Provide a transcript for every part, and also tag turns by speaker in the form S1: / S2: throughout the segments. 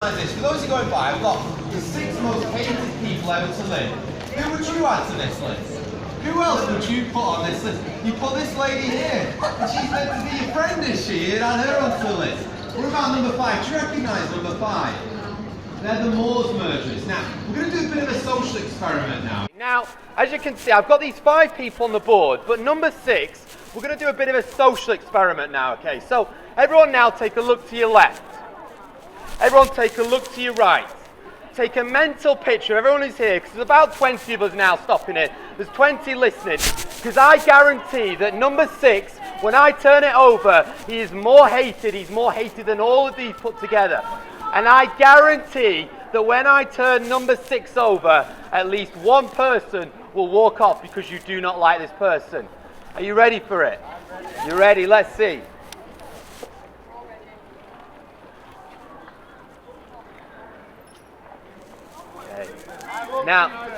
S1: This. For those who are going by, I've got the 6 most hated people ever to live. Who would you add to this list? Who else would you put on this list? You put this lady here, and she's meant to be your friend, is she? You'd add her onto the list. What about number 5? Do you recognise number 5? They're the Moors murderers. Now, we're going to do a bit of a social experiment now.
S2: Now, as you can see, I've got these 5 people on the board, but number 6, we're going to do a bit of a social experiment now, okay? So, everyone now take a look to your left. Everyone take a look to your right. Take a mental picture of everyone who's here, because there's about 20 of us now stopping it. There's 20 listening, because I guarantee that number 6, when I turn it over, he is more hated. He's more hated than all of these put together. And I guarantee that when I turn number 6 over, at least one person will walk off because you do not like this person. Are you ready for it? You ready? Let's see. Now,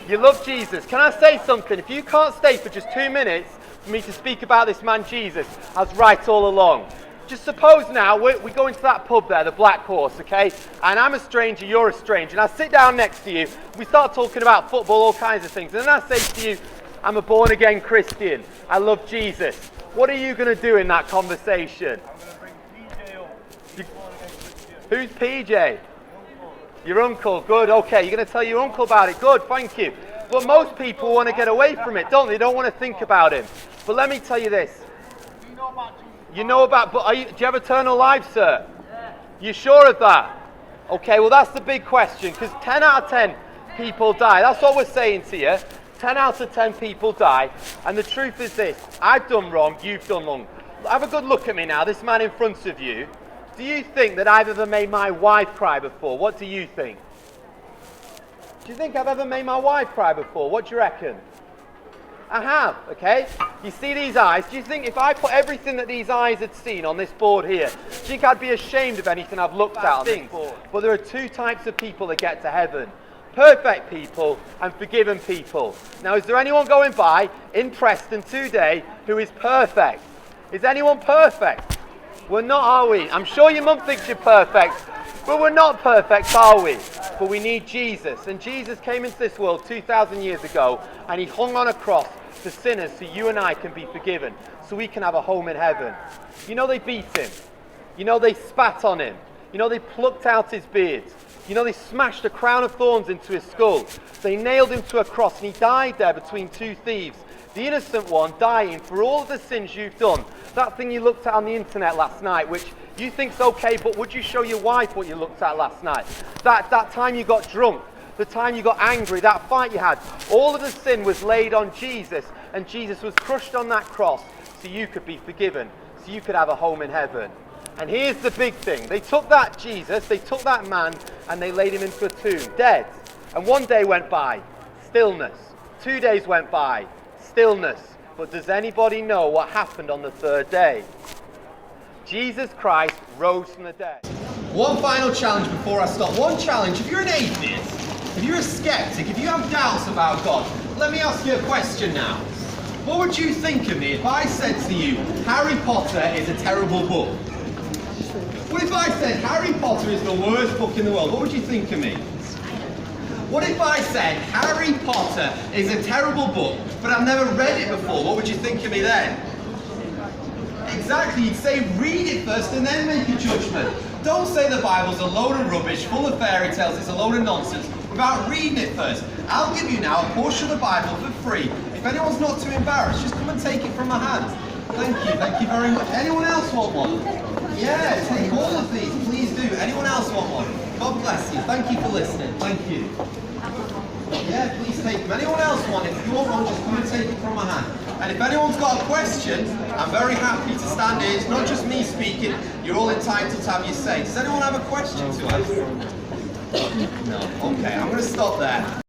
S2: you love Jesus. Can I say something? If you can't stay for just 2 minutes for me to speak about this man Jesus, I was right all along. Just suppose now we go into that pub there, the Black Horse, okay? And I'm a stranger, you're a stranger. And I sit down next to you, we start talking about football, all kinds of things. And then I say to you, I'm a born-again Christian. I love Jesus. What are you going to do in that conversation?
S3: I'm going to bring PJ up.
S2: Who's PJ? Your uncle, good, okay, you're going to tell your uncle about it, good, thank you. But most people want to get away from it, don't they? They don't want to think about him. But let me tell you this. You know about, but do you have eternal life, sir? Yeah. You sure of that? Okay, well that's the big question, because 10 out of 10 people die. That's what we're saying to you. 10 out of 10 people die, and the truth is this, I've done wrong, you've done wrong. Have a good look at me now, this man in front of you. Do you think that I've ever made my wife cry before? What do you think? Do you think I've ever made my wife cry before? What do you reckon? I have, okay? You see these eyes? Do you think if I put everything that these eyes had seen on this board here, do you think I'd be ashamed of anything I've looked at on this board? But there are 2 types of people that get to heaven. Perfect people and forgiven people. Now, is there anyone going by in Preston today who is perfect? Is anyone perfect? We're not, are we? I'm sure your mum thinks you're perfect, but we're not perfect, are we? But we need Jesus. And Jesus came into this world 2,000 years ago, and he hung on a cross for sinners so you and I can be forgiven, so we can have a home in heaven. You know they beat him. You know they spat on him. You know they plucked out his beard. You know they smashed a crown of thorns into his skull. They nailed him to a cross, and he died there between 2 thieves. The innocent one dying for all of the sins you've done. That thing you looked at on the internet last night, which you think's okay, but would you show your wife what you looked at last night? That time you got drunk, the time you got angry, that fight you had, all of the sin was laid on Jesus, and Jesus was crushed on that cross so you could be forgiven, so you could have a home in heaven. And here's the big thing. They took that Jesus, they took that man, and they laid him into a tomb, dead. And 1 day went by, stillness. 2 days went by, stillness. But does anybody know what happened on the 3rd day? Jesus Christ rose from the dead.
S1: One final challenge before I stop. One challenge. If you're an atheist, if you're a skeptic, if you have doubts about God, let me ask you a question now. What would you think of me if I said to you, Harry Potter is a terrible book? What if I said Harry Potter is the worst book in the world? What would you think of me? What if I said Harry Potter is a terrible book, but I've never read it before? What would you think of me then? Exactly, you'd say read it first and then make a judgment. Don't say the Bible's a load of rubbish, full of fairy tales, it's a load of nonsense, without reading it first. I'll give you now a portion of the Bible for free. If anyone's not too embarrassed, just come and take it from my hand. Thank you very much. Anyone else want one? Yeah, take all of these, please do. Anyone else want one? God bless you. Thank you for listening. Thank you. Yeah, please take them. Anyone else want it? If you want one, just come and take it from my hand. And if anyone's got a question, I'm very happy to stand here. It's not just me speaking. You're all entitled to have your say. Does anyone have a question to ask? No. Okay, I'm going to stop there.